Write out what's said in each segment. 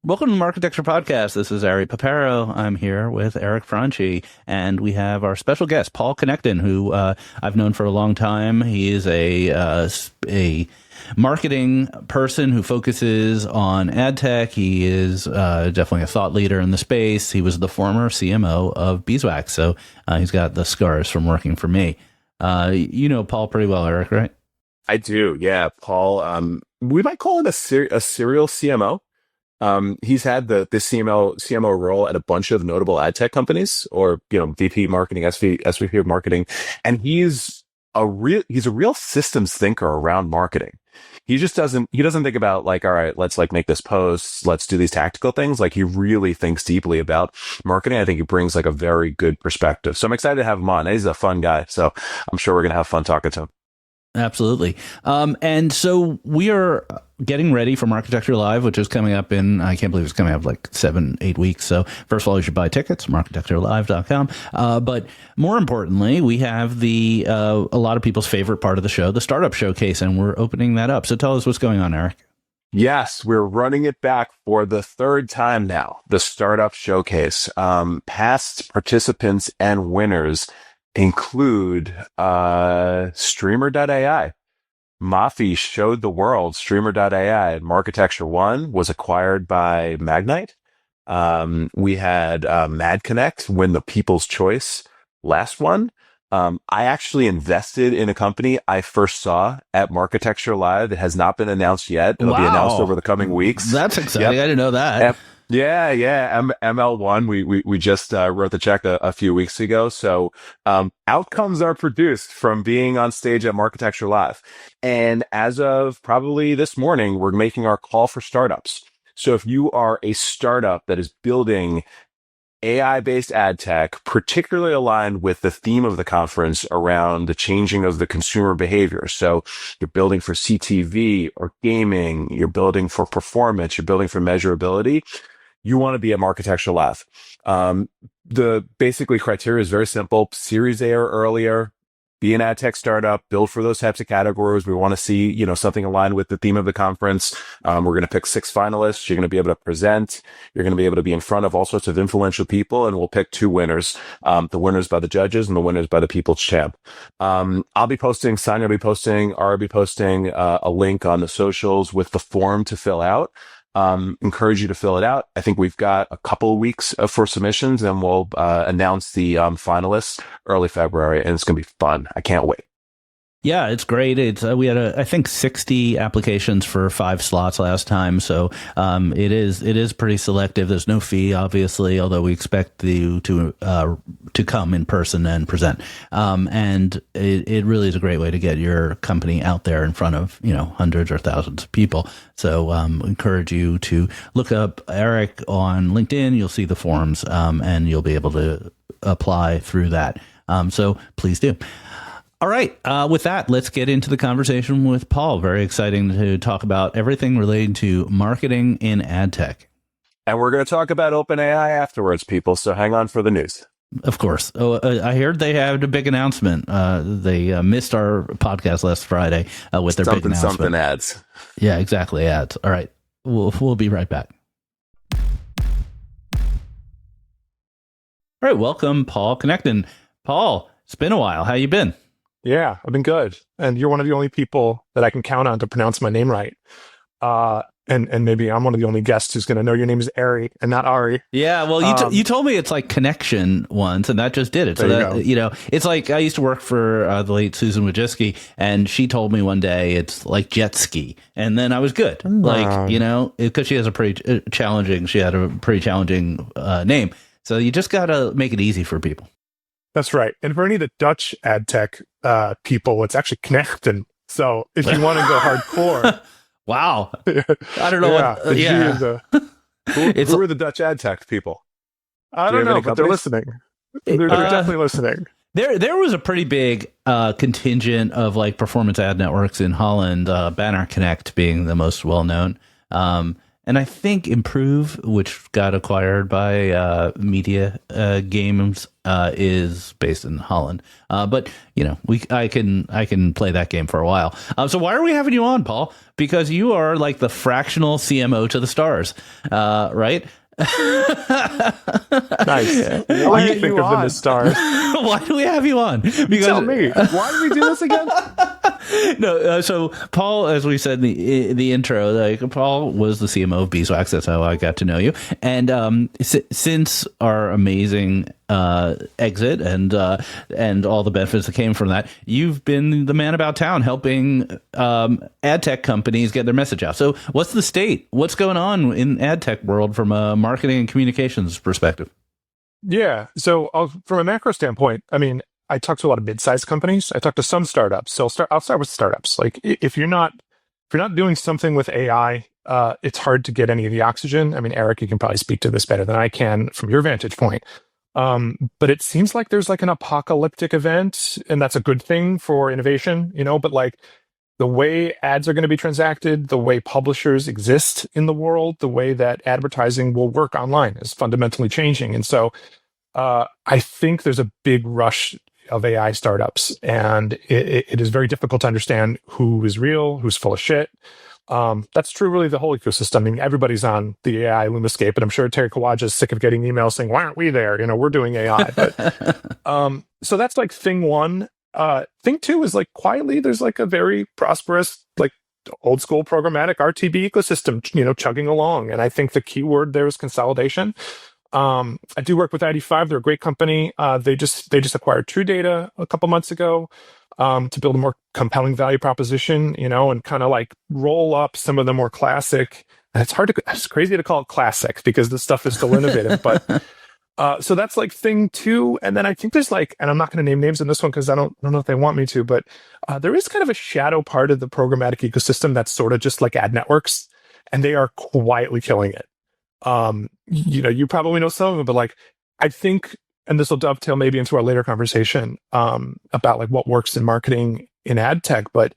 Welcome to the Marketecture podcast. This is Ari Paparo. I'm here with Eric Franchi, and we have our special guest, Paul Knegten, who I've known for a long time. He is a marketing person who focuses on ad tech. He is definitely a thought leader in the space. He was the former CMO of Beeswax, so he's got the scars from working for me. You know Paul pretty well, Eric, right? I do, yeah. Paul, we might call it a serial CMO. He's had the CMO role at a bunch of notable ad tech companies, or VP marketing, SVP of marketing, and he's a real systems thinker around marketing. He doesn't think about like, all right, let's like make this post, let's do these tactical things. Like, he really thinks deeply about marketing. I think he brings like a very good perspective. So I'm excited to have him on. He's a fun guy, so I'm sure we're gonna have fun talking to him. Absolutely. And so we are getting ready for Marketecture Live, which is coming up in, I can't believe it's coming up like 7-8 weeks. So first of all, you should buy tickets, marketecturelive.com. But more importantly, we have a lot of people's favorite part of the show, the Startup Showcase, and we're opening that up. So tell us what's going on, Eric. Yes, we're running it back for the third time now, the Startup Showcase. Past participants and winners include Streamer.ai. Mafi showed the world Streamer.ai. Marketecture 1 was acquired by Magnite. We had MadConnect win the People's Choice last one. I actually invested in a company I first saw at Marketecture Live. It has not been announced yet. It'll be announced over the coming weeks. That's exciting. Yep. I didn't know that. Yeah. ML1, we just wrote the check a few weeks ago. So outcomes are produced from being on stage at Marketecture Live. And as of probably this morning, we're making our call for startups. So if you are a startup that is building AI-based ad tech, particularly aligned with the theme of the conference around the changing of the consumer behavior. So you're building for CTV or gaming, you're building for performance, you're building for measurability, you want to be at Marketecture Live. The basically criteria is very simple: Series A or earlier, be an ad tech startup, build for those types of categories. We want to see, something aligned with the theme of the conference. We're going to pick 6 finalists. You're going to be able to present. You're going to be able to be in front of all sorts of influential people, and we'll pick 2 winners. The winners by the judges and the winners by the People's Champ. I'll be posting, Sonia will be posting, Ara will be posting a link on the socials with the form to fill out. Encourage you to fill it out. I think we've got a couple of weeks for submissions, and we'll announce the finalists early February, and it's going to be fun. I can't wait. Yeah, it's great. It's we had I think 60 applications for 5 slots last time, so it is pretty selective. There's no fee, obviously, although we expect you to come in person and present. And it really is a great way to get your company out there in front of hundreds or thousands of people. So encourage you to look up Eric on LinkedIn. You'll see the forms, and you'll be able to apply through that. So please do. All right. With that, let's get into the conversation with Paul. Very exciting to talk about everything related to marketing in ad tech. And we're going to talk about OpenAI afterwards, people. So hang on for the news. Of course. I heard they had a big announcement. They missed our podcast last Friday with their big announcement. Something ads. Yeah, exactly. Ads. All right. We'll be right back. All right. Welcome, Paul Knegten. Paul, it's been a while. How you been? Yeah, I've been good. And you're one of the only people that I can count on to pronounce my name right. And maybe I'm one of the only guests who's going to know your name is Ari and not Ari. Yeah, well, you told me it's like connection once, and that just did it. So that, it's like I used to work for the late Susan Wojcicki, and she told me one day it's like jet ski, and then I was good. Like, because she has a pretty challenging name. So you just got to make it easy for people. That's right. And for any of the Dutch ad tech people, it's actually Knegten. So if you want to go hardcore. Wow. I don't know what. Yeah. Who are the Dutch ad tech people? I don't know, but they're listening. They're definitely listening. There was a pretty big contingent of like performance ad networks in Holland, Banner Connect being the most well known. and I think Improve, which got acquired by Media Games, is based in Holland. But I can play that game for a while. So why are we having you on, Paul? Because you are like the fractional CMO to the stars, right? Nice. I like to think of them as stars. Why do we have you on? Because, Tell me, why do we do this again? No, so Paul, as we said in the intro, like Paul was the CMO of Beeswax. That's how I got to know you. And since our amazing exit and all the benefits that came from that, you've been the man about town helping ad tech companies get their message out. So what's the state? What's going on in ad tech world from a marketing and communications perspective? Yeah. So from a macro standpoint, I mean, I talk to a lot of mid-sized companies. I talk to some startups. So I'll start with startups. Like if you're not doing something with AI, it's hard to get any of the oxygen. I mean, Eric, you can probably speak to this better than I can from your vantage point. But it seems like there's like an apocalyptic event, and that's a good thing for innovation, but like the way ads are going to be transacted, the way publishers exist in the world, the way that advertising will work online is fundamentally changing. And so I think there's a big rush of AI startups, and it is very difficult to understand who is real, who's full of shit. That's true, really, the whole ecosystem. I mean, everybody's on the AI Lumascape, and I'm sure Terry Kawaja is sick of getting emails saying, "Why aren't we there? We're doing AI." But so that's like thing one. Thing two is like quietly, there's like a very prosperous, like old school programmatic RTB ecosystem, chugging along. And I think the key word there is consolidation. I do work with ID5. They're a great company. They just acquired True Data a couple months ago to build a more compelling value proposition, and kind of like roll up some of the more classic. And it's crazy to call it classic because this stuff is still innovative. But so that's like thing two. And then I think there's like, and I'm not going to name names in this one because I don't know if they want me to, but there is kind of a shadow part of the programmatic ecosystem that's sort of just like ad networks, and they are quietly killing it. You probably know some of them, but like, I think, and this will dovetail maybe into our later conversation, about like what works in marketing in ad tech, but,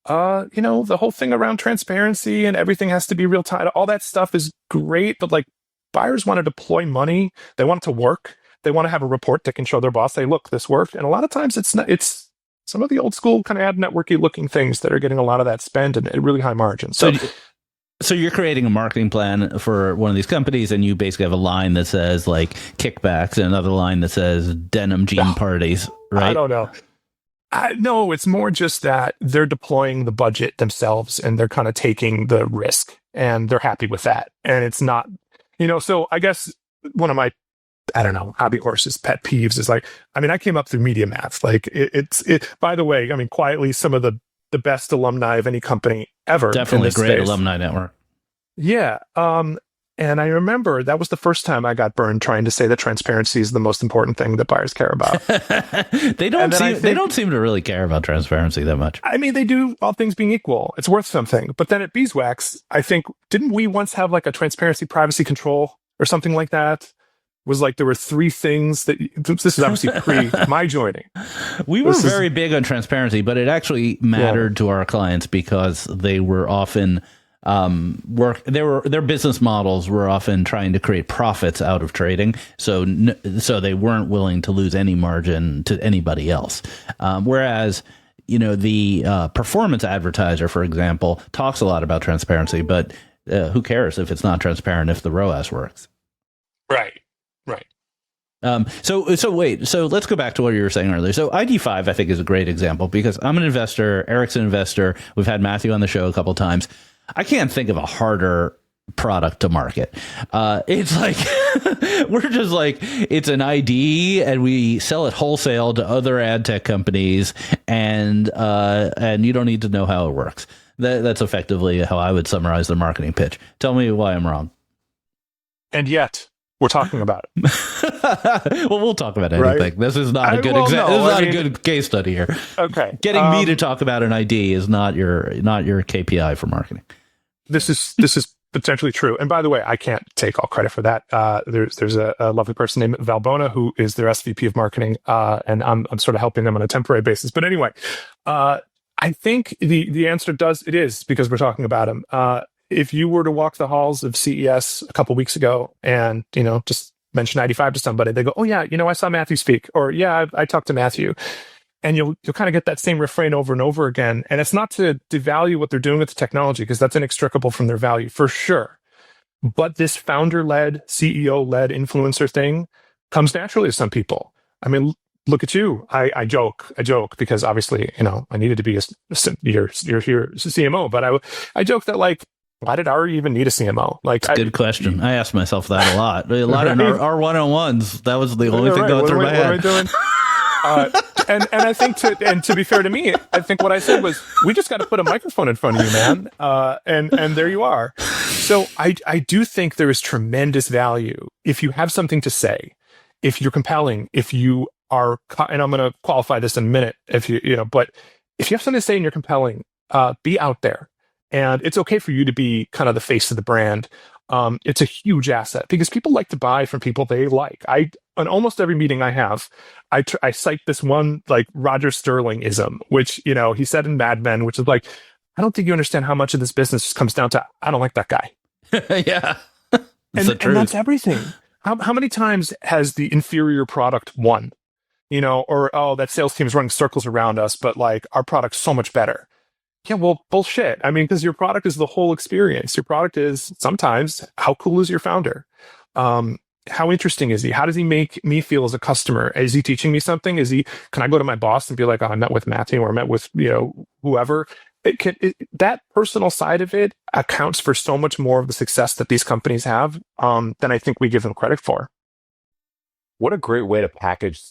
the whole thing around transparency and everything has to be real time. All that stuff is great, but like buyers want to deploy money. They want it to work. They want to have a report that can show their boss, hey, look, this worked. And a lot of times it's some of the old school kind of ad networky looking things that are getting a lot of that spend and at really high margins. So you're creating a marketing plan for one of these companies, and you basically have a line that says like kickbacks and another line that says denim jean parties, right? I don't know. No, it's more just that they're deploying the budget themselves and they're kind of taking the risk and they're happy with that. And it's not, so I guess one of my, hobby horses, pet peeves is like, I came up through media math. Like by the way, quietly some of the best alumni of any company ever. Definitely great space. Alumni network. Yeah. And I remember that was the first time I got burned trying to say that transparency is the most important thing that buyers care about. They don't seem to really care about transparency that much. They do, all things being equal. It's worth something. But then at Beeswax, I think, didn't we once have like a transparency privacy control or something like that? Was like there were three things that this is obviously pre my joining. We were very big on transparency, but it actually mattered to our clients because they were often their business models were often trying to create profits out of trading, so they weren't willing to lose any margin to anybody else. Whereas the performance advertiser, for example, talks a lot about transparency, but who cares if it's not transparent if the ROAS works? Right. So let's go back to what you were saying earlier. So ID5, I think, is a great example because I'm an investor. Eric's an investor. We've had Matthew on the show a couple of times. I can't think of a harder product to market. It's like we're just like, it's an ID and we sell it wholesale to other ad tech companies, and you don't need to know how it works. That's effectively how I would summarize the marketing pitch. Tell me why I'm wrong. And yet we're talking about it. Well, we'll talk about anything. Right? This is not a good a good case study here. Okay. Getting me to talk about an ID is not your KPI for marketing. This is potentially true. And by the way, I can't take all credit for that. There's a lovely person named Valbona who is their SVP of marketing, and I'm sort of helping them on a temporary basis. But anyway, I think the answer it is because we're talking about him. if you were to walk the halls of CES a couple weeks ago and, just mention 95 to somebody, they go, oh yeah, I saw Matthew speak, or yeah, I talked to Matthew. And you'll kind of get that same refrain over and over again. And it's not to devalue what they're doing with the technology, because that's inextricable from their value for sure. But this founder-led, CEO-led influencer thing comes naturally to some people. I mean, look at you. I joke because obviously, I needed to be your CMO, but I joke that, like, why did Ari even need a CMO? Like, good question. I ask myself that a lot. A lot in our one-on-ones. That was the only thing going through my head. What am I doing? And I think to be fair to me, I think what I said was, we just got to put a microphone in front of you, man. And there you are. So I do think there is tremendous value if you have something to say, if you're compelling, if you are, and I'm going to qualify this in a minute, but if you have something to say and you're compelling, be out there. And it's okay for you to be kind of the face of the brand. It's a huge asset because people like to buy from people they like. On almost every meeting I have, I cite this one, like, Roger Sterling-ism, which, he said in Mad Men, which is like, I don't think you understand how much of this business comes down to, I don't like that guy. Yeah. And that's everything. How many times has the inferior product won? Or, oh, that sales team is running circles around us, but, like, our product's so much better. Yeah, well, bullshit. I mean, because your product is the whole experience. Your product is sometimes, how cool is your founder? How interesting is he? How does he make me feel as a customer? Is he teaching me something? Can I go to my boss and be like, oh, I met with Matthew, or I met with, whoever? That personal side of it accounts for so much more of the success that these companies have than I think we give them credit for. What a great way to package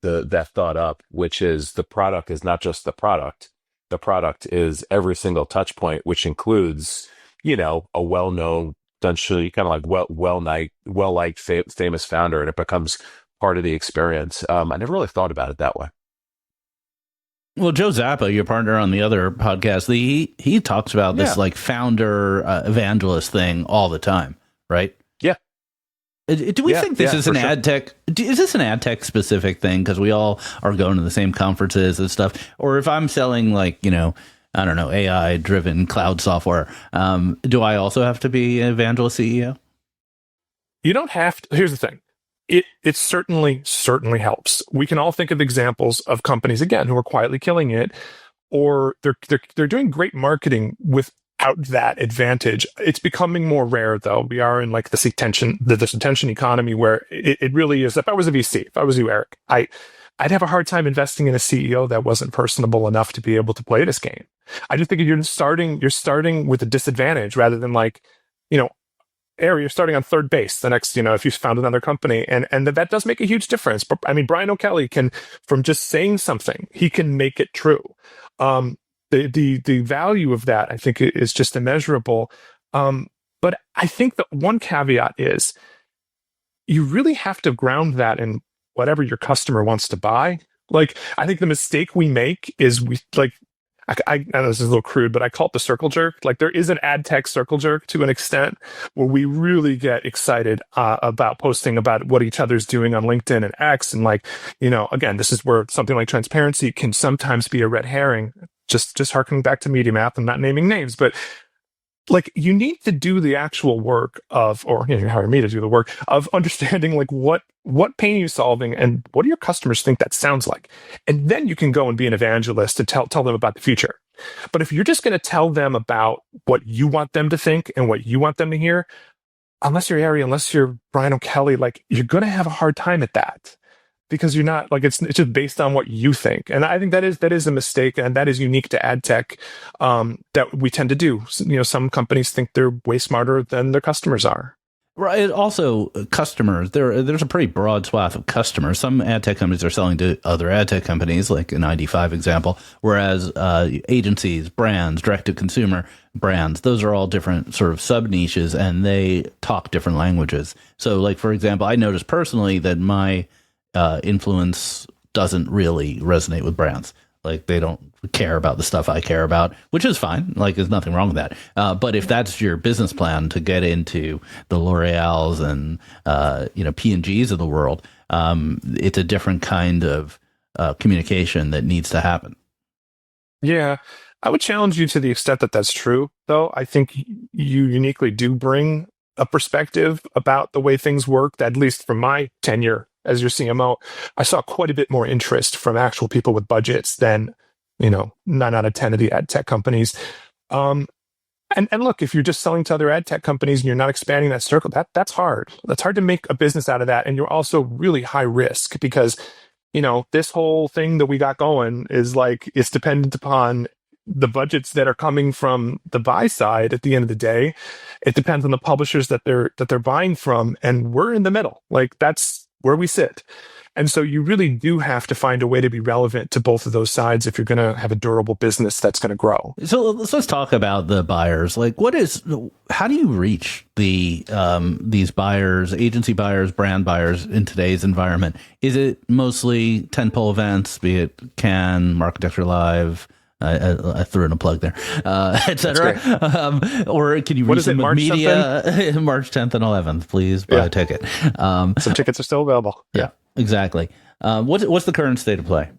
that thought up, which is the product is not just the product. The product is every single touch point, which includes, a well-known, essentially kind of like well-liked, famous founder, and it becomes part of the experience. I never really thought about it that way. Well, Joe Zappa, your partner on the other podcast, he talks about this like founder evangelist thing all the time, right? Yeah. Do we think this is an ad tech? Is this an ad tech specific thing? Because we all are going to the same conferences and stuff. Or if I'm selling, like, I don't know, AI driven cloud software, do I also have to be an evangelist CEO? You don't have to. Here's the thing. It certainly helps. We can all think of examples of companies, again, who are quietly killing it, or they're doing great marketing without that advantage. It's becoming more rare, though. We are in, like, this attention economy where it really is. If I was a VC, if I was you, Eric, I'd have a hard time investing in a CEO that wasn't personable enough to be able to play this game. I just think you're starting with a disadvantage rather than, like, Ari, you're starting on third base the next, if you found another company, and that does make a huge difference. But I mean, Brian O'Kelly can, from just saying something, he can make it true. The value of that, I think, is just immeasurable. But I think that one caveat is you really have to ground that in whatever your customer wants to buy. Like, I think the mistake we make is I know this is a little crude, but I call it the circle jerk. Like, there is an ad tech circle jerk to an extent where we really get excited about posting about what each other's doing on LinkedIn and X. And, like, again, this is where something like transparency can sometimes be a red herring. Just harkening back to Media Math, I'm not naming names, but, like, you need to do the actual work of, or you hire me to do the work of understanding, like, what pain are you solving and what do your customers think that sounds like? And then you can go and be an evangelist and tell them about the future. But if you're just going to tell them about what you want them to think and what you want them to hear, unless you're Ari, unless you're Brian O'Kelly, like, you're going to have a hard time at that. Because you're not, like, it's just based on what you think. And I think that is a mistake, and that is unique to ad tech that we tend to do. Some companies think they're way smarter than their customers are. Right. Also, customers, there's a pretty broad swath of customers. Some ad tech companies are selling to other ad tech companies, like an ID5 example, whereas agencies, brands, direct-to-consumer brands, those are all different sort of sub-niches, and they talk different languages. So, like, for example, I noticed personally that my influence doesn't really resonate with brands. Like, they don't care about the stuff I care about, which is fine. Like, there's nothing wrong with that. But if that's your business plan to get into the L'Oreals and P&Gs of the world, it's a different kind of communication that needs to happen. Yeah, I would challenge you to the extent that that's true, though. I think you uniquely do bring a perspective about the way things work, that at least from my tenure as your CMO, I saw quite a bit more interest from actual people with budgets than, 9 out of 10 of the ad tech companies. And look, if you're just selling to other ad tech companies and you're not expanding that circle, that's hard. That's hard to make a business out of that. And you're also really high risk because, this whole thing that we got going is like, it's dependent upon the budgets that are coming from the buy side at the end of the day. It depends on the publishers that they're buying from. And we're in the middle. Like, that's where we sit. And so you really do have to find a way to be relevant to both of those sides if you're going to have a durable business that's going to grow. So let's talk about the buyers. Like, how do you reach these buyers, agency buyers, brand buyers in today's environment? Is it mostly tentpole events, be it Cannes, Marketecture Live? I threw in a plug there, etc. Or can you reach them with media? March 10th and 11th, please buy a ticket. Some tickets are still available. Yeah, exactly. What's the current state of play?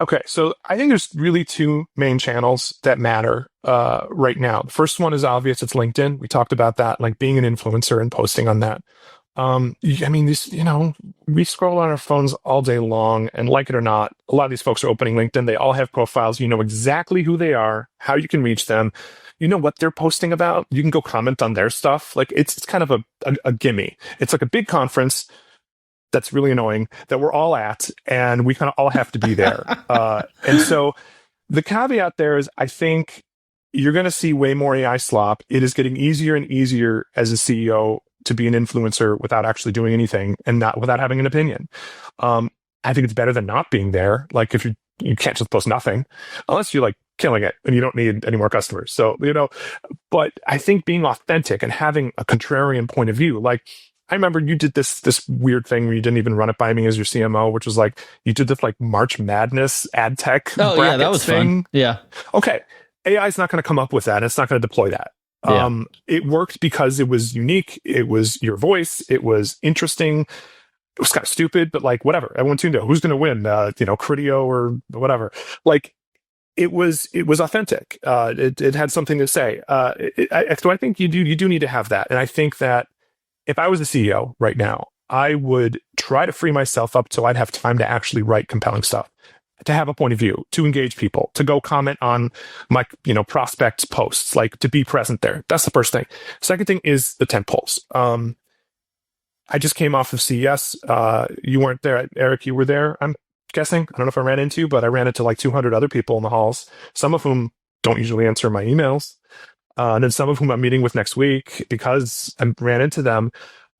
Okay, so I think there's really two main channels that matter right now. The first one is obvious. It's LinkedIn. We talked about that, like being an influencer and posting on that. We scroll on our phones all day long, and like it or not, a lot of these folks are opening LinkedIn. They all have profiles. You know exactly who they are, how you can reach them. You know what they're posting about. You can go comment on their stuff. Like it's kind of a gimme. It's like a big conference that's really annoying that we're all at, and we kind of all have to be there. And so the caveat there is, I think you're going to see way more AI slop. It is getting easier and easier as a CEO to be an influencer without actually doing anything and not without having an opinion. I think it's better than not being there. Like if you can't just post nothing unless you're like killing it and you don't need any more customers. So, but I think being authentic and having a contrarian point of view, like I remember you did this weird thing where you didn't even run it by me as your CMO, which was like, you did this like March Madness ad tech. Oh yeah, that was thing. Fun. Yeah. Okay. AI is not going to come up with that. It's not going to deploy that. Yeah. It worked because it was unique. It was your voice. It was interesting. It was kind of stupid, but like whatever. Everyone tuned in. Who's going to win? Criteo or whatever. Like it was authentic. It had something to say. So I think you do need to have that. And I think that if I was a CEO right now, I would try to free myself up so I'd have time to actually write compelling stuff, to have a point of view, to engage people, to go comment on my, prospects' posts, like to be present there. That's the first thing. Second thing is the tentpoles. I just came off of CES. You weren't there, Eric. You were there, I'm guessing. I don't know if I ran into you, but I ran into like 200 other people in the halls, some of whom don't usually answer my emails. And then some of whom I'm meeting with next week because I ran into them.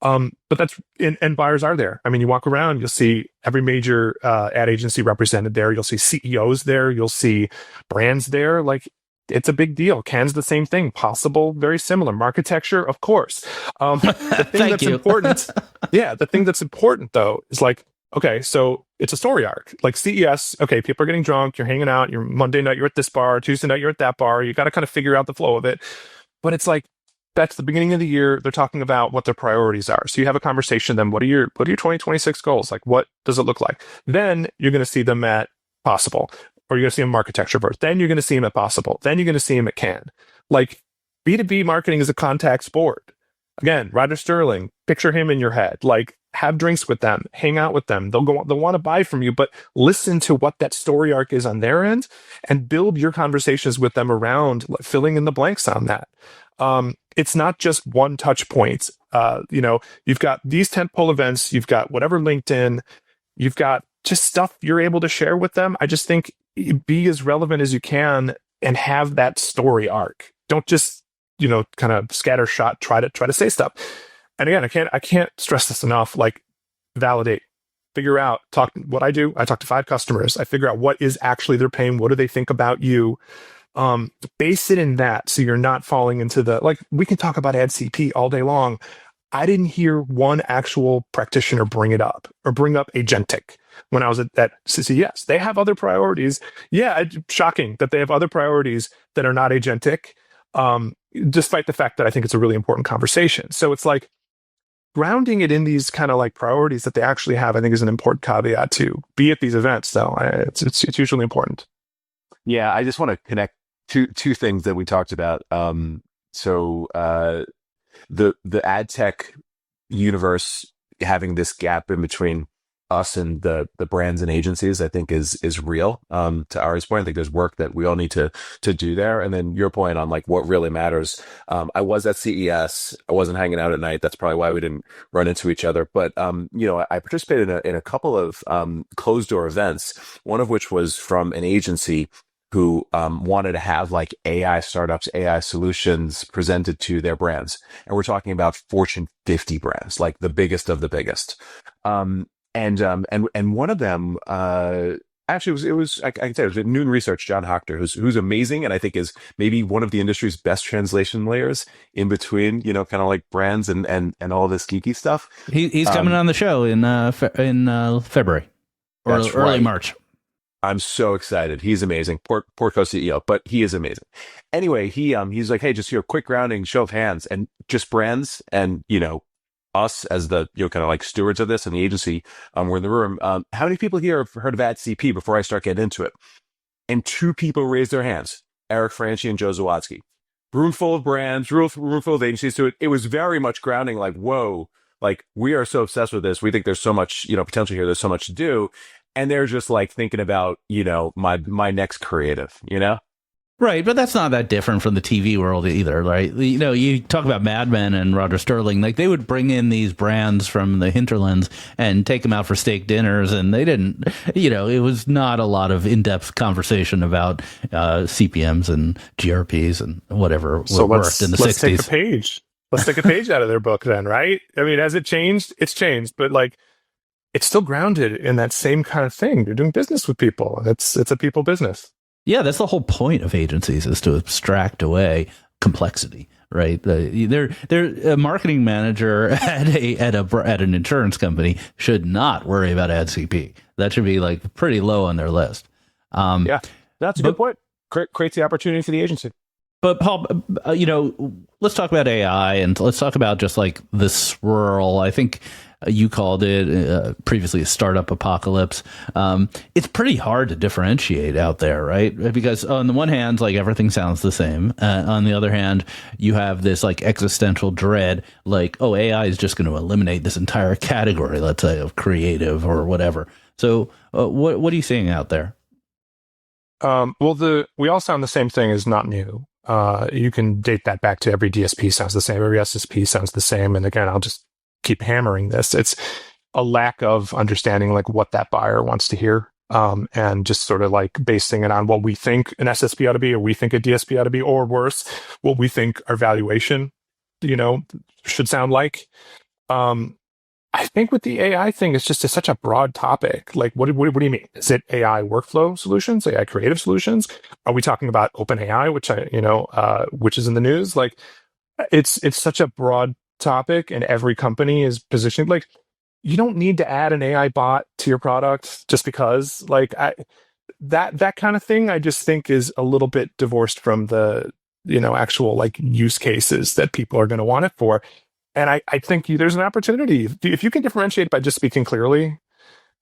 But that's and buyers are there. I mean, you walk around, you'll see every major ad agency represented there. You'll see CEOs there. You'll see brands there. Like it's a big deal. Cannes the same thing. Possible, very similar. Marketecture, of course. The thing that's important, the thing that's important though is like, okay, so it's a story arc. Like CES, okay, people are getting drunk, you're hanging out, you're Monday night, you're at this bar, Tuesday night, you're at that bar. You got to kind of figure out the flow of it. But it's like, that's the beginning of the year. They're talking about what their priorities are. So you have a conversation with them. What are your 2026 goals? Like, what does it look like? Then you're going to see them at Possible, or you're going to see them Marketecture Burst. Then you're going to see them at Possible. Then you're going to see them at Cannes. Like B2B marketing is a contact sport. Again, Roger Sterling, picture him in your head. Like have drinks with them, hang out with them. They'll want to buy from you, but listen to what that story arc is on their end and build your conversations with them around filling in the blanks on that. It's not just one touch point. You've got these tentpole events, you've got whatever LinkedIn, you've got just stuff you're able to share with them. I just think be as relevant as you can and have that story arc. Don't just, kind of scattershot, try to say stuff. And again, I can't stress this enough. Like validate, figure out, talk what I do. I talk to 5 customers. I figure out what is actually their pain. What do they think about you? Base it in that. So you're not falling into we can talk about ad CP all day long. I didn't hear one actual practitioner bring it up or bring up agentic when I was at CCS. They have other priorities. Yeah. Shocking that they have other priorities that are not agentic. Despite the fact that I think it's a really important conversation. So it's like grounding it in these kind of like priorities that they actually have, I think is an important caveat to be at these events. So it's usually important. Yeah, I just want to connect two things that we talked about. The ad tech universe having this gap in between us and the brands and agencies, I think is real. To Ari's point, I think there's work that we all need to do there. And then your point on like what really matters. I was at CES. I wasn't hanging out at night. That's probably why we didn't run into each other. But I participated in a couple of closed door events. One of which was from an agency who wanted to have like AI startups, AI solutions presented to their brands. And we're talking about Fortune 50 brands, like the biggest of the biggest. And one of them, actually I can tell you, it was at Noon Research, John Hochter, who's amazing. And I think is maybe one of the industry's best translation layers in between, kind of like brands and all this geeky stuff. He's coming on the show in February or early right. March. I'm so excited. He's amazing. Poor co-CEO, but he is amazing. Anyway, he's like, hey, just here, quick grounding, show of hands, and just brands and, us as the, kind of like stewards of this and the agency, we're in the room. How many people here have heard of AdCP before I start getting into it? And 2 people raised their hands, Eric Franchi and Joe Zawadzki. Room full of brands, room full of agencies to it. It was very much grounding, like, whoa, like we are so obsessed with this. We think there's so much, potential here. There's so much to do. And they're just like thinking about, my next creative, Right, but that's not that different from the TV world either, right? You talk about Mad Men and Roger Sterling, like they would bring in these brands from the hinterlands and take them out for steak dinners, and they didn't, it was not a lot of in-depth conversation about CPMs and GRPs and whatever worked in the 60s. Let's take a page. Let's take a page out of their book then, right? I mean, has it changed? It's changed, but like, it's still grounded in that same kind of thing. You're doing business with people. It's a people business. Yeah, that's the whole point of agencies, is to abstract away complexity, right? They're a marketing manager at an insurance company should not worry about AdCP. That should be like pretty low on their list. Yeah, that's a good point. Creates the opportunity for the agency. But Paul, let's talk about AI and let's talk about just like the swirl. I think you called it previously a startup apocalypse. It's pretty hard to differentiate out there, right? Because on the one hand, like everything sounds the same. On the other hand, you have this like existential dread, like, oh, AI is just going to eliminate this entire category, let's say, of creative or whatever. So what are you seeing out there? We all sound the same thing is not new. You can date that back to every DSP sounds the same, every SSP sounds the same. And again, I'll just keep hammering this. It's a lack of understanding like what that buyer wants to hear, and just sort of like basing it on what we think an SSP ought to be, or we think a DSP ought to be, or worse, what we think our valuation, should sound like. I think with the AI thing, it's just such a broad topic. Like, what do you mean? Is it AI workflow solutions, AI creative solutions? Are we talking about OpenAI, which is in the news? Like, it's such a broad topic, and every company is positioned. Like, you don't need to add an AI bot to your product just because. Like, that kind of thing, I just think is a little bit divorced from the actual like use cases that people are going to want it for. And I think there's an opportunity if you can differentiate by just speaking clearly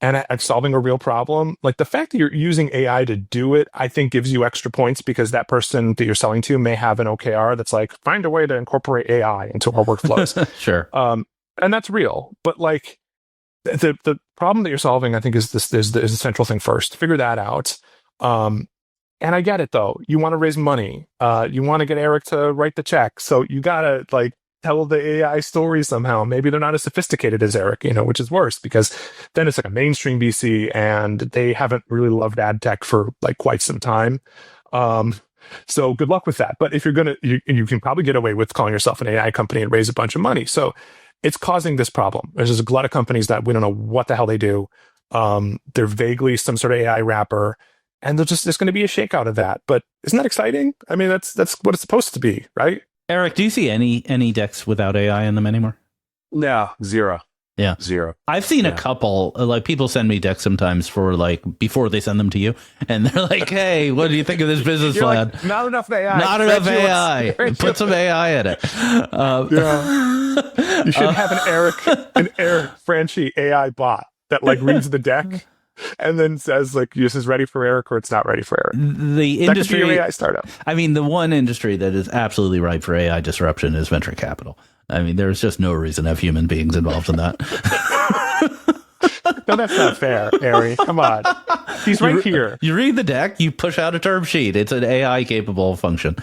and solving a real problem. Like the fact that you're using AI to do it, I think gives you extra points because that person that you're selling to may have an OKR that's like, find a way to incorporate AI into our workflows. Sure. And that's real. But like the problem that you're solving, I think is the central thing first. Figure that out. And I get it though. You want to raise money. You want to get Eric to write the check. So you gotta like tell the AI story somehow. Maybe they're not as sophisticated as Eric, which is worse because then it's like a mainstream VC and they haven't really loved ad tech for like quite some time. So good luck with that. But if you're you can probably get away with calling yourself an AI company and raise a bunch of money. So it's causing this problem. There's a lot of companies that we don't know what the hell they do. They're vaguely some sort of AI wrapper, and there's going to be a shakeout of that. But isn't that exciting? I mean, that's what it's supposed to be, right? Eric, do you see any decks without AI in them anymore? No, zero. Yeah. Zero. I've seen a couple, like people send me decks sometimes for like before they send them to you. And they're like, hey, what do you think of this business plan? Like, not enough AI. Not enough AI. Put some AI in it. You should have an Eric Franchi AI bot that like reads the deck and then says like this is ready for Eric or it's not ready for Eric. The That could be your industry, AI startup. I mean, the one industry that is absolutely ripe for AI disruption is venture capital. I mean, there's just no reason to have human beings involved in that. No, that's not fair, Ari. Come on. He's right here. You read the deck, you push out a term sheet. It's an AI capable function.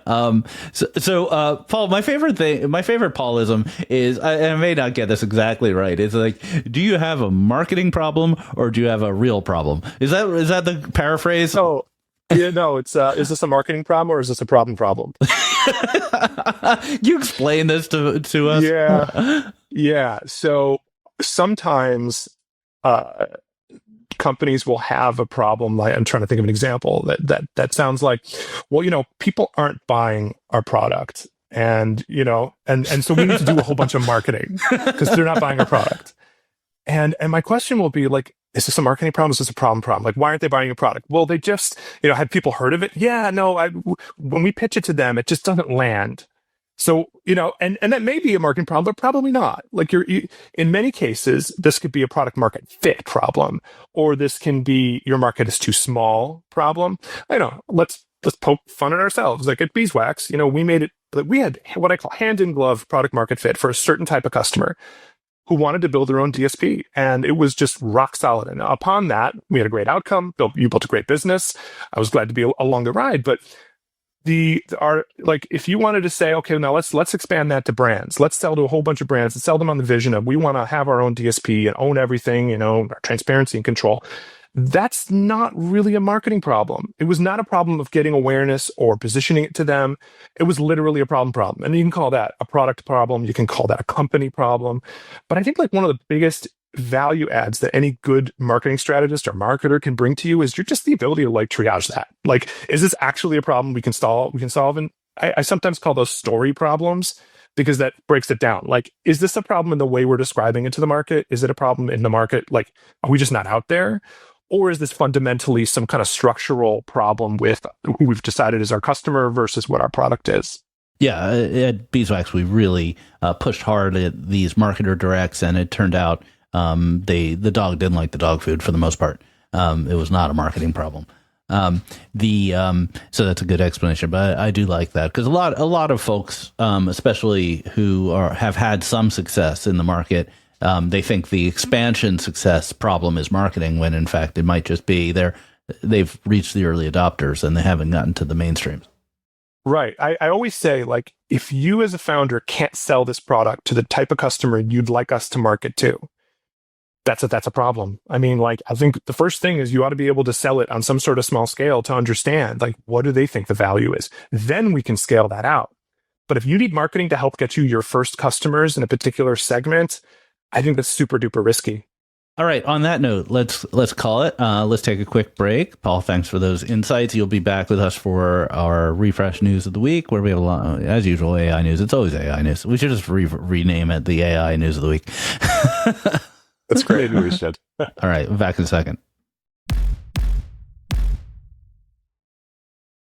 Paul, my favorite Paulism is, I may not get this exactly right. It's like, do you have a marketing problem or do you have a real problem? Is that the paraphrase? Oh, yeah, no, it's is this a marketing problem or is this a problem? You explain this to us? Yeah. So sometimes companies will have a problem. Like, I'm trying to think of an example that sounds like, well, people aren't buying our product, and so we need to do a whole bunch of marketing because they're not buying our product. And my question will be like, is this a marketing problem? Is this a problem? Like, why aren't they buying your product? Well, they just, had people heard of it? Yeah, no, when we pitch it to them, it just doesn't land. So, and that may be a marketing problem, but probably not. Like in many cases, this could be a product market fit problem, or this can be your market is too small problem. Let's poke fun at ourselves. Like at Beeswax, we made it, we had what I call hand in glove product market fit for a certain type of customer who wanted to build their own DSP. And it was just rock solid. And upon that, we had a great outcome. You built a great business. I was glad to be along the ride. But if you wanted to say, okay, now let's expand that to brands. Let's sell to a whole bunch of brands and sell them on the vision of we want to have our own DSP and own everything, our transparency and control. That's not really a marketing problem. It was not a problem of getting awareness or positioning it to them. It was literally a problem. And you can call that a product problem. You can call that a company problem. But I think like one of the biggest value adds that any good marketing strategist or marketer can bring to you is just the ability to like triage that. Like, is this actually a problem we can solve? And I sometimes call those story problems because that breaks it down. Like, is this a problem in the way we're describing it to the market? Is it a problem in the market? Like, are we just not out there? Or is this fundamentally some kind of structural problem with who we've decided is our customer versus what our product is? Yeah, at Beeswax, we really pushed hard at these marketer directs, and it turned out the dog didn't like the dog food for the most part. It was not a marketing problem. So that's a good explanation, but I do like that because a lot of folks, especially who have had some success in the market, they think the expansion success problem is marketing, when in fact it might just be they've reached the early adopters and they haven't gotten to the mainstream. Right. I always say, like, if you as a founder can't sell this product to the type of customer you'd like us to market to, that's a problem. I mean, like, I think the first thing is you ought to be able to sell it on some sort of small scale to understand, like, what do they think the value is? Then we can scale that out. But if you need marketing to help get you your first customers in a particular segment, I think that's super duper risky. All right. On that note, let's call it. Let's take a quick break. Paul, thanks for those insights. You'll be back with us for our refresh news of the week, where we have a lot, as usual, AI news. It's always AI news. We should just rename it the AI news of the week. That's great. We should. All right. Back in a second.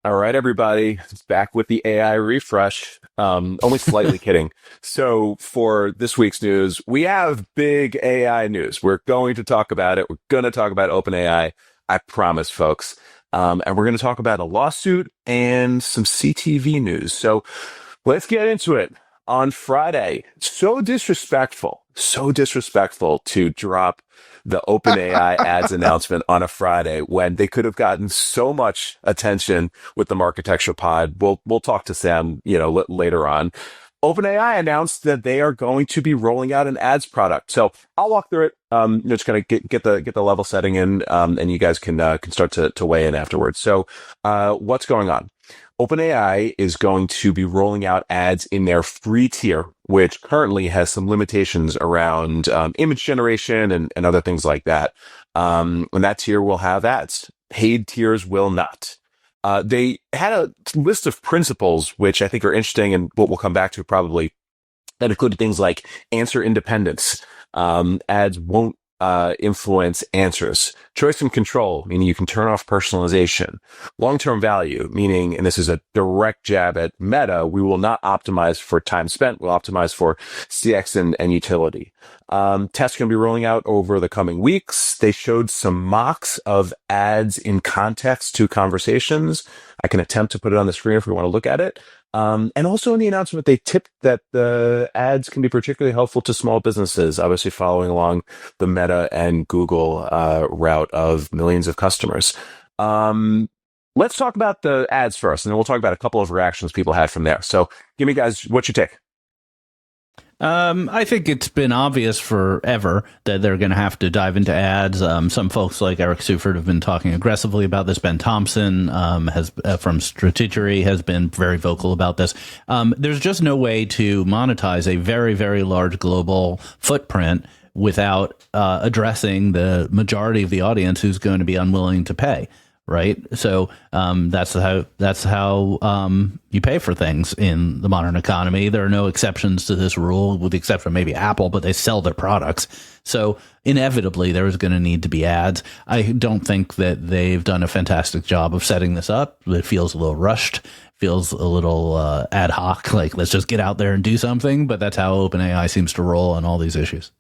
All right, everybody. It's back with the AI refresh. Only slightly kidding. So for this week's news, we have big AI news. We're going to talk about it. We're going to talk about OpenAI. I promise, folks. And we're going to talk about a lawsuit and some CTV news. So let's get into it. On Friday, so disrespectful to drop the OpenAI ads announcement on a Friday when they could have gotten so much attention with the Marketecture pod. We'll talk to Sam, later on. OpenAI announced that they are going to be rolling out an ads product. So I'll walk through it. Just kind of get the level setting in, and you guys can start to weigh in afterwards. So, what's going on? OpenAI is going to be rolling out ads in their free tier, which currently has some limitations around image generation and other things like that. And that tier will have ads. Paid tiers will not. They had a list of principles, which I think are interesting and what we'll come back to probably, that included things like answer independence. Ads won't influence answers. Choice and control, meaning you can turn off personalization. Long-term value, meaning, and this is a direct jab at Meta, we will not optimize for time spent. We'll optimize for CX and utility. Tests can be rolling out over the coming weeks. They showed some mocks of ads in context to conversations. I can attempt to put it on the screen if we want to look at it. And also in the announcement, they tipped that the ads can be particularly helpful to small businesses, obviously following along the Meta and Google route of millions of customers. Let's talk about the ads first, and then we'll talk about a couple of reactions people had from there. So give me, guys, what's your take? I think it's been obvious forever that they're going to have to dive into ads. Some folks like Eric Seufert have been talking aggressively about this. Ben Thompson has from Strategery has been very vocal about this. There's just no way to monetize a very, very large global footprint without addressing the majority of the audience who's going to be unwilling to pay. Right. So that's how you pay for things in the modern economy. There are no exceptions to this rule, with the exception of maybe Apple, but they sell their products. So inevitably, there is going to need to be ads. I don't think that they've done a fantastic job of setting this up. It feels a little rushed, feels a little ad hoc, like let's just get out there and do something. But that's how OpenAI seems to roll on all these issues.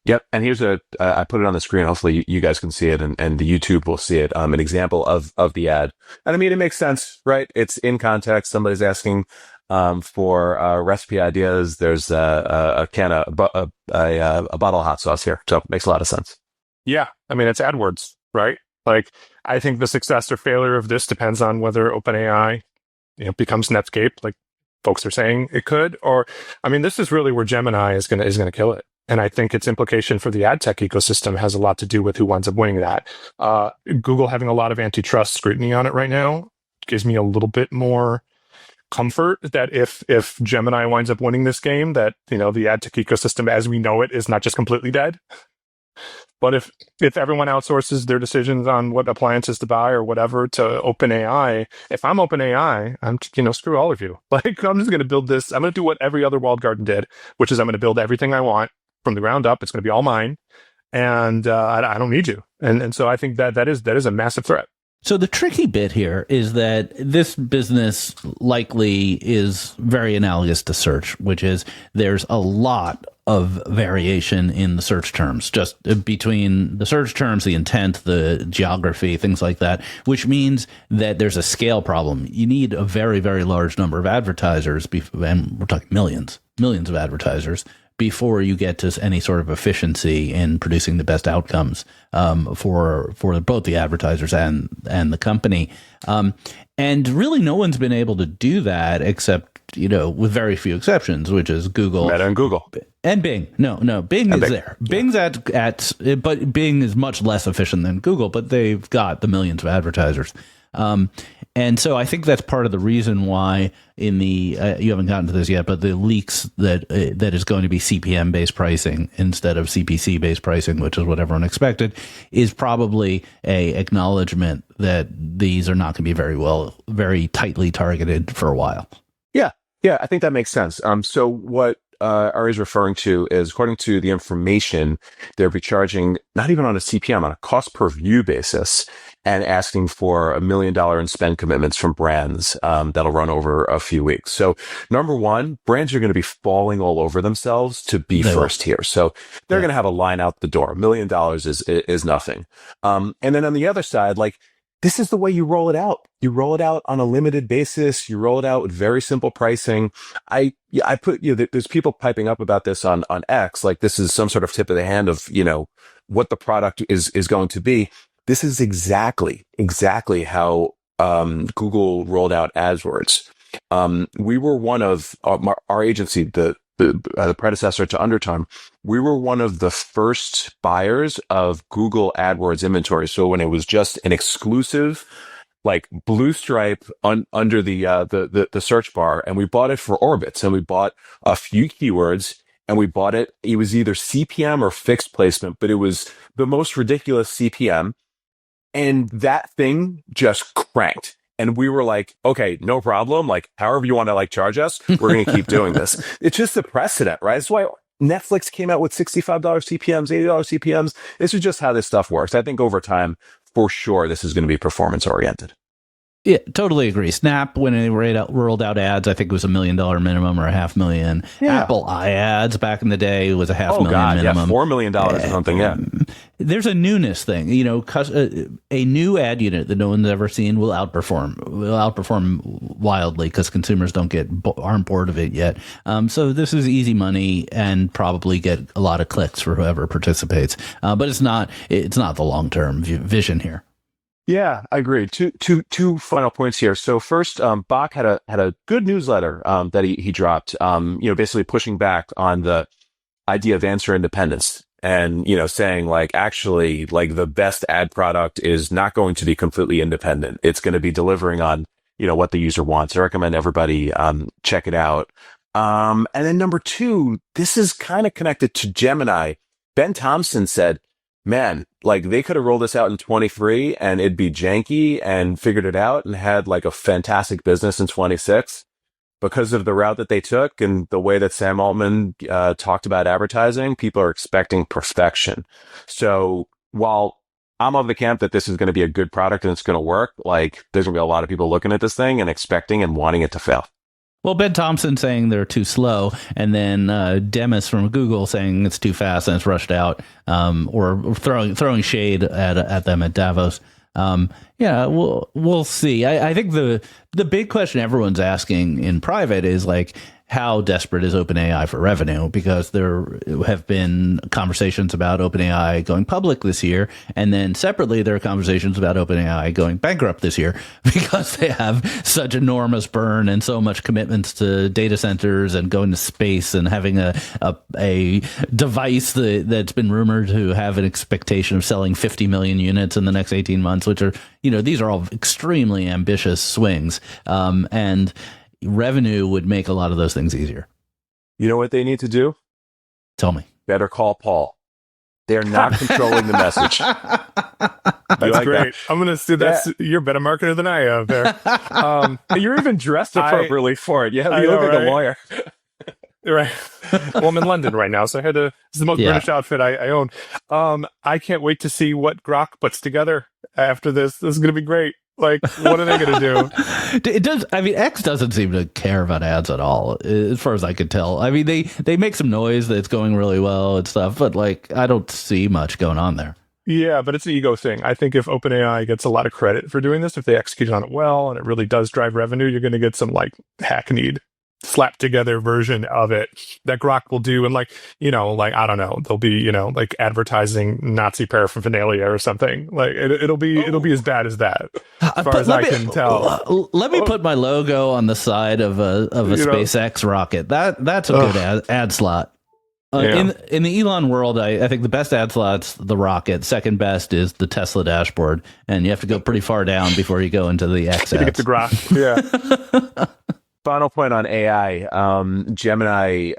Yep. And here's I put it on the screen. Hopefully you guys can see it and the YouTube will see it. An example of the ad. And I mean, it makes sense, right? It's in context. Somebody's asking, for, recipe ideas. There's a bottle of hot sauce here. So it makes a lot of sense. Yeah. I mean, it's AdWords, right? Like, I think the success or failure of this depends on whether OpenAI, becomes Netscape, like folks are saying it could, or, I mean, this is really where Gemini is going to kill it. And I think its implication for the ad tech ecosystem has a lot to do with who winds up winning that. Google having a lot of antitrust scrutiny on it right now gives me a little bit more comfort that if Gemini winds up winning this game, that, the ad tech ecosystem as we know it is not just completely dead. But if everyone outsources their decisions on what appliances to buy or whatever to OpenAI, if I'm OpenAI, I'm, screw all of you. Like, I'm just going to build this. I'm going to do what every other walled garden did, which is I'm going to build everything I want from the ground up. It's going to be all mine, and I don't need you. And so I think that is a massive threat. So the tricky bit here is that this business likely is very analogous to search, which is there's a lot of variation in the search terms, just between the search terms, the intent, the geography, things like that, which means that there's a scale problem. You need a very, very large number of advertisers, and we're talking millions of advertisers, before you get to any sort of efficiency in producing the best outcomes for both the advertisers and the company. And really no one's been able to do that except, with very few exceptions, which is Google. Meta and Google. And Bing. No, Bing is there. Yeah. Bing's but Bing is much less efficient than Google, but they've got the millions of advertisers. And so I think that's part of the reason why in the you haven't gotten to this yet, but the leaks that is going to be CPM based pricing instead of CPC based pricing, which is what everyone expected, is probably a acknowledgement that these are not going to be very tightly targeted for a while. Yeah, I think that makes sense. So what Ari is referring to is, according to the information, they'll be charging not even on a CPM, on a cost per view basis, and asking for $1 million in spend commitments from brands that'll run over a few weeks. So number one, brands are going to be falling all over themselves to be first here. So they're going to have a line out the door. $1 million is nothing. And then on the other side, like, this is the way you roll it out. You roll it out on a limited basis. You roll it out with very simple pricing. I put, there's people piping up about this on X, like this is some sort of tip of the hand of, what the product is going to be. This is exactly how Google rolled out AdWords. We were one of our agency, the predecessor to Undertime. We were one of the first buyers of Google AdWords inventory. So when it was just an exclusive, like blue stripe under the search bar, and we bought it for orbits, and we bought a few keywords, and we bought it. It was either CPM or fixed placement, but it was the most ridiculous CPM. And that thing just cranked. And we were like, okay, no problem. Like, however you want to charge us, we're going to keep doing this. It's just a precedent, right? That's why Netflix came out with $65 CPMs, $80 CPMs. This is just how this stuff works. I think over time, for sure, this is going to be performance oriented. Yeah, totally agree. Snap, when they rolled out ads, I think it was $1 million minimum or $500,000. Yeah. Apple iAds back in the day was a $500,000 minimum. Yeah, $4 million or something. Yeah. There's a newness thing, you know, a new ad unit that no one's ever seen will outperform wildly because consumers aren't bored of it yet. So this is easy money and probably get a lot of clicks for whoever participates. But it's not the long-term vision here. Yeah, I agree. Two final points here. So first, Bach had a good newsletter that he dropped, basically pushing back on the idea of answer independence and, saying like, actually, like the best ad product is not going to be completely independent. It's going to be delivering on, what the user wants. I recommend everybody check it out. And then number two, this is kind of connected to Gemini. Ben Thompson said, man, like they could have rolled this out in 23 and it'd be janky and figured it out and had like a fantastic business in 26 because of the route that they took and the way that Sam Altman talked about advertising. People are expecting perfection. So while I'm of the camp that this is going to be a good product and it's going to work, like there's going to be a lot of people looking at this thing and expecting and wanting it to fail. Well, Ben Thompson saying they're too slow, and then Demis from Google saying it's too fast and it's rushed out, or throwing shade at them at Davos. Yeah, we'll see. I think the big question everyone's asking in private is like, how desperate is OpenAI for revenue? Because there have been conversations about OpenAI going public this year, and then separately there are conversations about OpenAI going bankrupt this year because they have such enormous burn and so much commitments to data centers and going to space and having a device that's been rumored to have an expectation of selling 50 million units in the next 18 months, which are, these are all extremely ambitious swings. And revenue would make a lot of those things easier. You know what they need to do? Tell me. Better call Paul. They're not controlling the message. That's great. I'm going to see you're a better marketer than I am there. You're even dressed appropriately for it. You look like a lawyer. Right. Well, I'm in London right now, so I had to. This is the most British outfit I own. I can't wait to see what Grok puts together after this. This is going to be great. Like, what are they going to do? It does. I mean, X doesn't seem to care about ads at all, as far as I could tell. I mean, they make some noise that's going really well and stuff, but like, I don't see much going on there. Yeah, but it's an ego thing. I think if OpenAI gets a lot of credit for doing this, if they execute on it well and it really does drive revenue, you're going to get some like hackneyed, slapped together version of it that Grok will do. And like, I don't know, there'll be, like advertising Nazi paraphernalia or something. Like it'll be as bad as that, as far as I can tell. Let me put my logo on the side of a SpaceX rocket. That's a good ad slot. In the Elon world, I think the best ad slot's the rocket. Second best is the Tesla dashboard, and you have to go pretty far down before you go into the X ads. To get the Grok. Yeah. Final point on AI. Gemini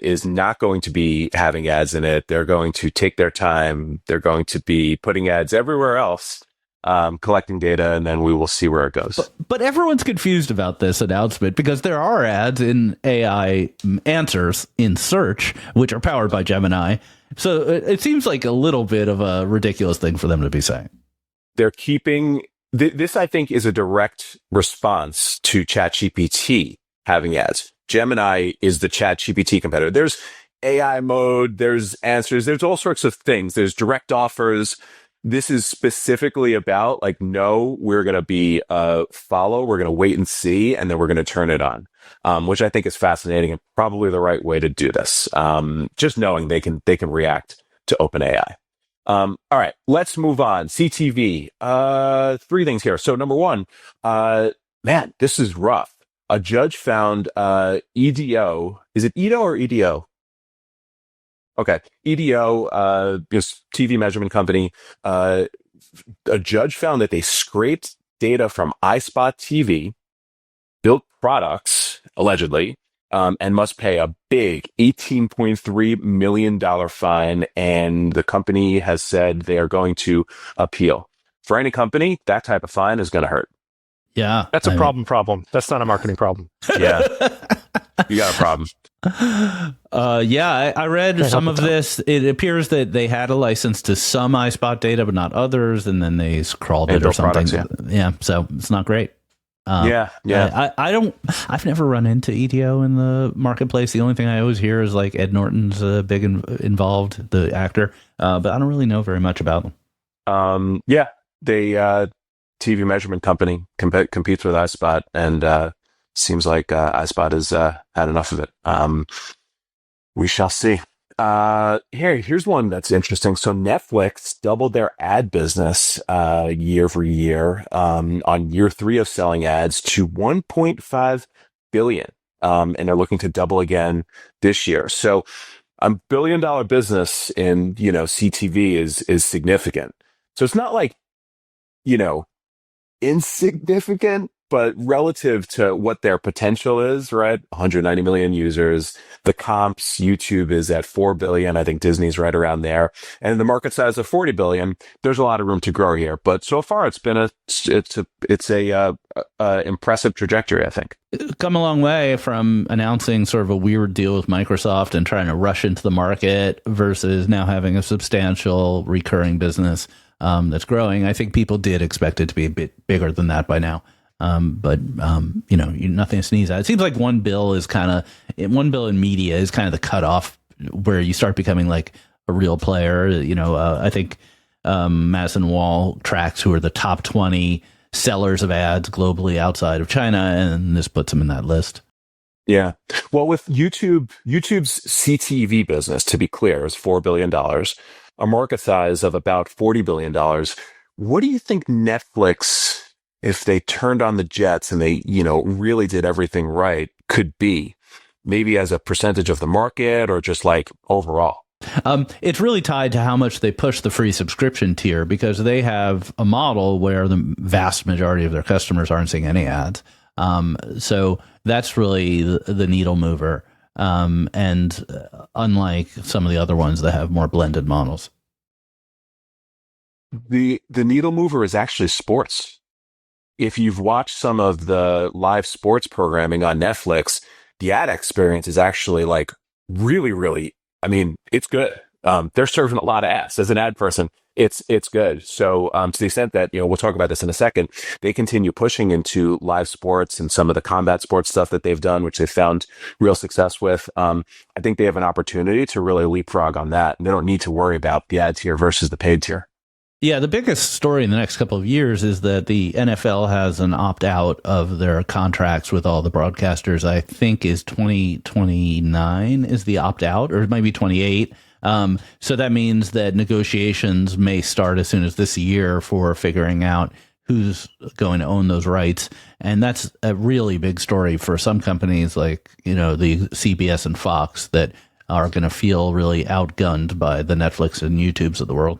is not going to be having ads in it. They're going to take their time. They're going to be putting ads everywhere else, collecting data, and then we will see where it goes. But everyone's confused about this announcement because there are ads in AI answers in search, which are powered by Gemini. So it seems like a little bit of a ridiculous thing for them to be saying. They're keeping... This, I think, is a direct response to ChatGPT having ads. Gemini is the ChatGPT competitor. There's AI mode, there's answers, there's all sorts of things. There's direct offers. This is specifically about like, no, we're going to be follow, we're going to wait and see, and then we're going to turn it on, which I think is fascinating and probably the right way to do this. Just knowing they can react to OpenAI. All right, let's move on. CTV, 3 things here. So number 1, man, this is rough. A judge found, EDO, is it EDO or EDO? Okay. EDO, this TV measurement company, a judge found that they scraped data from iSpot TV, built products, allegedly, and must pay a big $18.3 million fine. And the company has said they are going to appeal. For any company, that type of fine is going to hurt. Yeah. That's a problem. That's not a marketing problem. Yeah. You got a problem. Yeah, I read Can't help some but of tell. this. It appears that they had a license to some iSpot data, but not others, and then they crawled And it or built products, something. yeah. Yeah, so it's not great. Uh, Yeah, yeah. I don't. I've never run into EDO in the marketplace. The only thing I always hear is like Ed Norton's involved, the actor, but I don't really know very much about them. Yeah, they TV measurement company competes with iSpot, and seems like iSpot has had enough of it. We shall see. Here's one that's interesting. So Netflix doubled their ad business year over year on year three of selling ads to 1.5 billion. And they're looking to double again this year. So $1 billion business in, CTV is significant. So it's not like, you know, insignificant, but relative to what their potential is, right? 190 million users. The comps, YouTube is at 4 billion. I think Disney's right around there. And the market size of 40 billion, there's a lot of room to grow here. But so far it's been a impressive trajectory, I think. Come a long way from announcing sort of a weird deal with Microsoft and trying to rush into the market versus now having a substantial recurring business that's growing. I think people did expect it to be a bit bigger than that by now. But nothing to sneeze at. It seems like one bill in media is kind of the cutoff where you start becoming like a real player. I think Madison Wall tracks who are the top 20 sellers of ads globally outside of China, and this puts them in that list. Yeah. Well, with YouTube's CTV business, to be clear, is $4 billion, a market size of about $40 billion. What do you think Netflix, if they turned on the jets and they, really did everything right, could be? Maybe as a percentage of the market or just like overall? It's really tied to how much they push the free subscription tier because they have a model where the vast majority of their customers aren't seeing any ads. So that's really the needle mover. And unlike some of the other ones that have more blended models. The needle mover is actually sports. If you've watched some of the live sports programming on Netflix, the ad experience is actually like really, really, I mean, it's good. They're serving a lot of ads. As an ad person, it's good. So to the extent that, we'll talk about this in a second, they continue pushing into live sports and some of the combat sports stuff that they've done, which they found real success with. I think they have an opportunity to really leapfrog on that. And they don't need to worry about the ad tier versus the paid tier. Yeah, the biggest story in the next couple of years is that the NFL has an opt-out of their contracts with all the broadcasters. I think is 2029 is the opt-out, or it might be 28. So that means that negotiations may start as soon as this year for figuring out who's going to own those rights. And that's a really big story for some companies like, the CBS and Fox that are going to feel really outgunned by the Netflix and YouTubes of the world.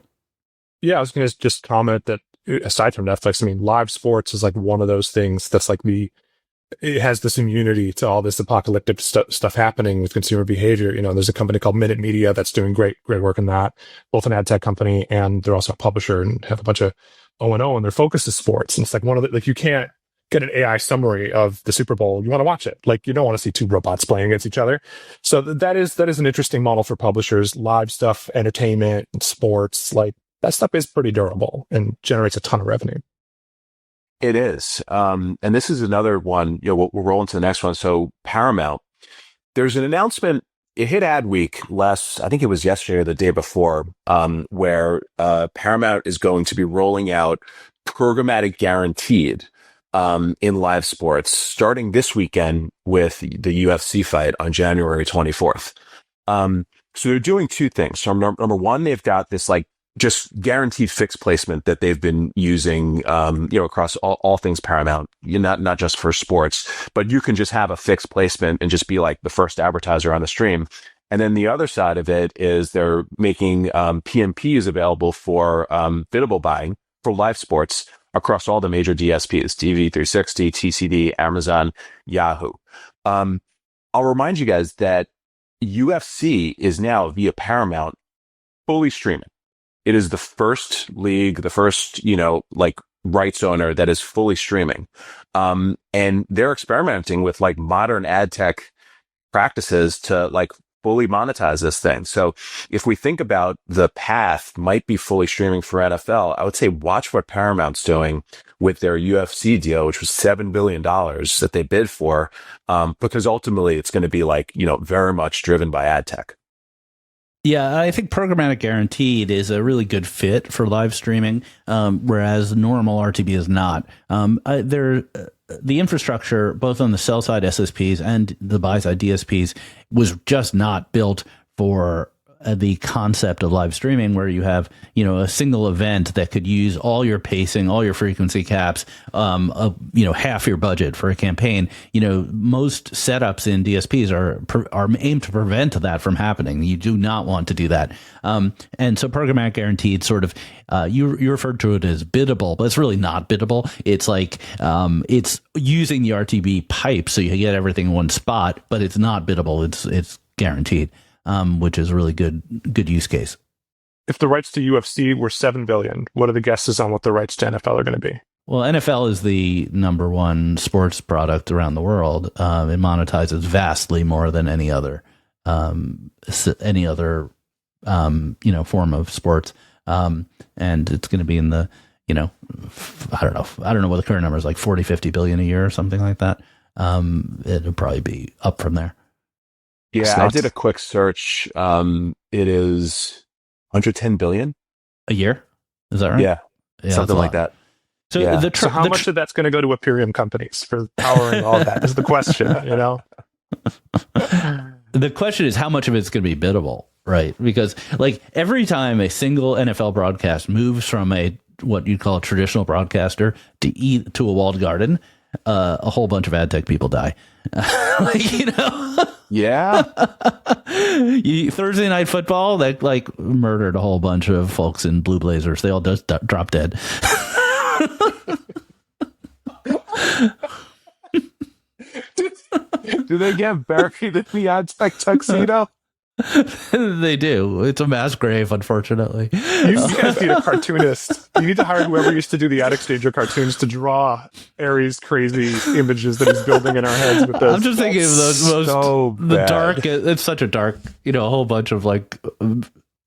Yeah, I was going to just comment that aside from Netflix, I mean, live sports is like one of those things that's like it has this immunity to all this apocalyptic stuff happening with consumer behavior. There's a company called Minute Media that's doing great work in that, both an ad tech company and they're also a publisher and have a bunch of O&O and their focus is sports. And it's like you can't get an AI summary of the Super Bowl. You want to watch it. Like you don't want to see two robots playing against each other. So that is an interesting model for publishers, live stuff, entertainment, sports, like that stuff is pretty durable and generates a ton of revenue. It is. And this is another one, we'll roll into the next one. So Paramount, there's an announcement. It hit Ad Week I think it was yesterday or the day before, where Paramount is going to be rolling out programmatic guaranteed in live sports starting this weekend with the UFC fight on January 24th. So they're doing two things. So number one, they've got this like just guaranteed fixed placement that they've been using, across all things Paramount, not just for sports, but you can just have a fixed placement and just be like the first advertiser on the stream. And then the other side of it is they're making PMPs available for biddable buying for live sports across all the major DSPs, TV360, TCD, Amazon, Yahoo. I'll remind you guys that UFC is now via Paramount fully streaming. It is the first league, the first, rights owner that is fully streaming. And they're experimenting with like modern ad tech practices to like fully monetize this thing. So if we think about the path might be fully streaming for NFL, I would say watch what Paramount's doing with their UFC deal, which was $7 billion that they bid for, because ultimately it's going to be like, very much driven by ad tech. Yeah, I think programmatic guaranteed is a really good fit for live streaming, whereas normal RTB is not. The infrastructure, both on the sell side SSPs and the buy side DSPs, was just not built for the concept of live streaming, where you have, a single event that could use all your pacing, all your frequency caps, half your budget for a campaign. Most setups in DSPs are aimed to prevent that from happening. You do not want to do that. And so programmatic guaranteed sort of, you referred to it as biddable, but it's really not biddable. It's like, it's using the RTB pipe so you get everything in one spot, but it's not biddable. It's guaranteed. Which is a really good use case. If the rights to UFC were $7 billion, what are the guesses on what the rights to NFL are going to be? Well, NFL is the number one sports product around the world. It monetizes vastly more than any other form of sports. And it's going to be in the, I don't know what the current number is, like 40-50 billion a year or something like that. It'll probably be up from there. Yeah, I did a quick search. It is 110 billion a year. Is that right? Yeah, something like that. So, yeah. So how much of that's going to go to Ethereum companies for powering all that is the question, The question is how much of it's going to be biddable, right? Because like every time a single NFL broadcast moves from what you'd call a traditional broadcaster to a walled garden, a whole bunch of ad tech people die. Yeah. Thursday Night Football, that like murdered a whole bunch of folks in blue blazers. They all just drop dead. Do they get buried in the ad tech tuxedo? They do. It's a mass grave, unfortunately. You guys need a cartoonist. You need to hire whoever used to do the Ad Exchanger cartoons to draw Aries' crazy images that he's building in our heads with this. I'm just thinking of the dark. It's such a dark, a whole bunch of like,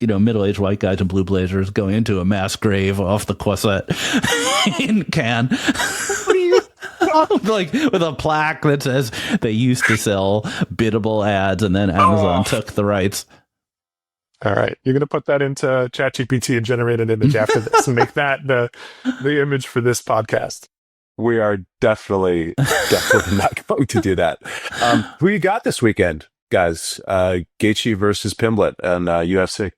middle-aged white guys in blue blazers going into a mass grave off the Quasset in Cannes. Like with a plaque that says they used to sell biddable ads and then Amazon took the rights. All right. You're going to put that into ChatGPT and generate an image after this and make that the image for this podcast. We are definitely not going to do that. Who you got this weekend, guys? Gaethje versus Pimblett and UFC.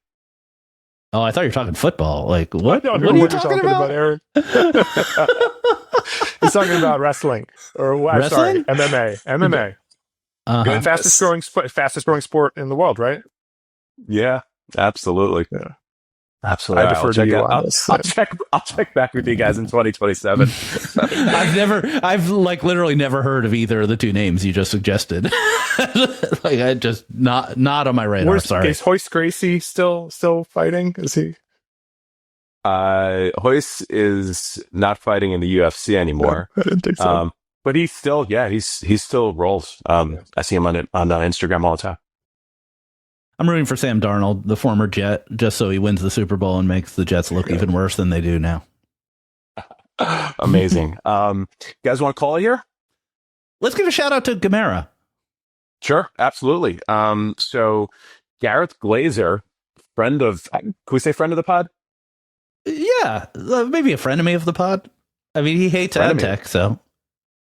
Oh, I thought you were talking football. Like, what? What are you talking about, Aaron? He's talking about wrestling, wrestling? MMA. Uh-huh. Fastest growing sport in the world, right? Yeah, absolutely. Yeah. Absolutely. I defer to you on this. I'll check back with you guys in 2027. I've like literally never heard of either of the two names you just suggested. Like I just not on my radar. Sorry. Is Hoist Gracie still fighting? Is he? Hoist is not fighting in the UFC anymore. No, I didn't think so. But he still rolls. I see him on Instagram all the time. I'm rooting for Sam Darnold, the former Jet, just so he wins the Super Bowl and makes the Jets look even worse than they do now. Amazing. You guys want to call it here? Let's give a shout out to Gamera. Sure, absolutely. So Gareth Glazer, can we say friend of the pod? Yeah, maybe a frenemy of the pod. I mean, he hates ad tech, so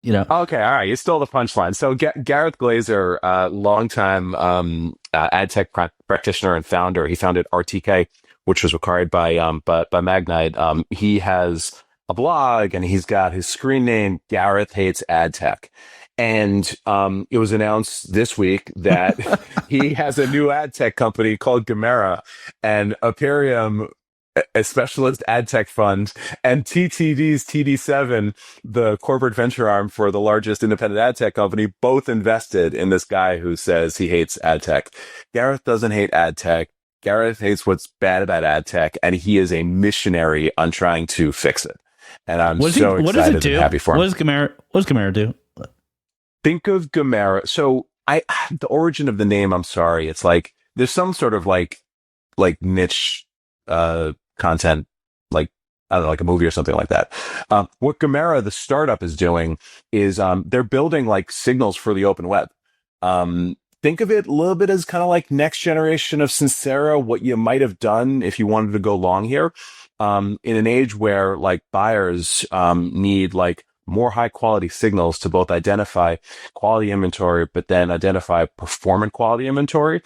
Okay, all right. You stole the punchline. So Gareth Glazer, longtime ad tech practitioner and founder. He founded RTK, which was acquired by Magnite. He has a blog and he's got his screen name Gareth Hates Ad Tech. And it was announced this week that he has a new ad tech company called Gamera, and Aperium, a specialist ad tech fund, and TTD's TD7, the corporate venture arm for the largest independent ad tech company, both invested in this guy who says he hates ad tech. Gareth doesn't hate ad tech. Gareth hates what's bad about ad tech, and he is a missionary on trying to fix it. And I'm excited and happy for him. What does Gamera do? Think of Gamera. So the origin of the name, I'm sorry. It's like, there's some sort of like niche, content, like, I don't know, like a movie or something like that. What Gamera, the startup, is doing is, they're building like signals for the open web. Think of it a little bit as kind of like next generation of Sincera, what you might have done if you wanted to go long here. In an age where like buyers, need like more high quality signals to both identify quality inventory, but then identify performant quality inventory.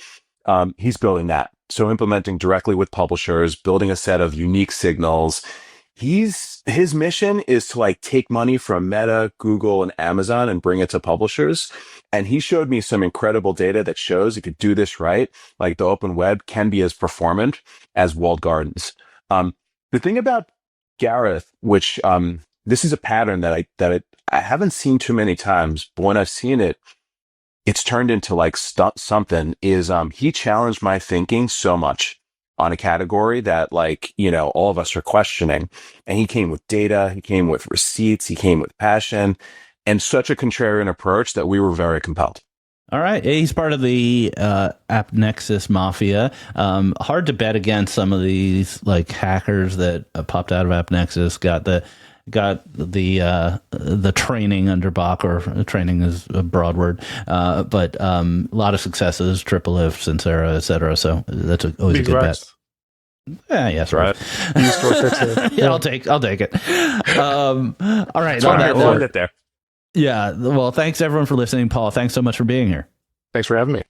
He's building that. So implementing directly with publishers, building a set of unique signals. His mission is to like take money from Meta, Google, and Amazon and bring it to publishers. And he showed me some incredible data that shows if you do this right, like the open web can be as performant as walled gardens. The thing about Gareth, which, this is a pattern that I haven't seen too many times, but when I've seen it, it's turned into like something is, he challenged my thinking so much on a category that, like, all of us are questioning. And he came with data, he came with receipts, he came with passion, and such a contrarian approach that we were very compelled. All right. He's part of the AppNexus mafia. Hard to bet against some of these like hackers that popped out of AppNexus, got the training under Bach, or training is a broad word, but a lot of successes, Triple Lift, Sincera, etc. So that's always a good bet. Yeah, yes, right. Yeah, I'll take it. All right, I'll end it there. Yeah, well, thanks everyone for listening. Paul, thanks so much for being here. Thanks for having me.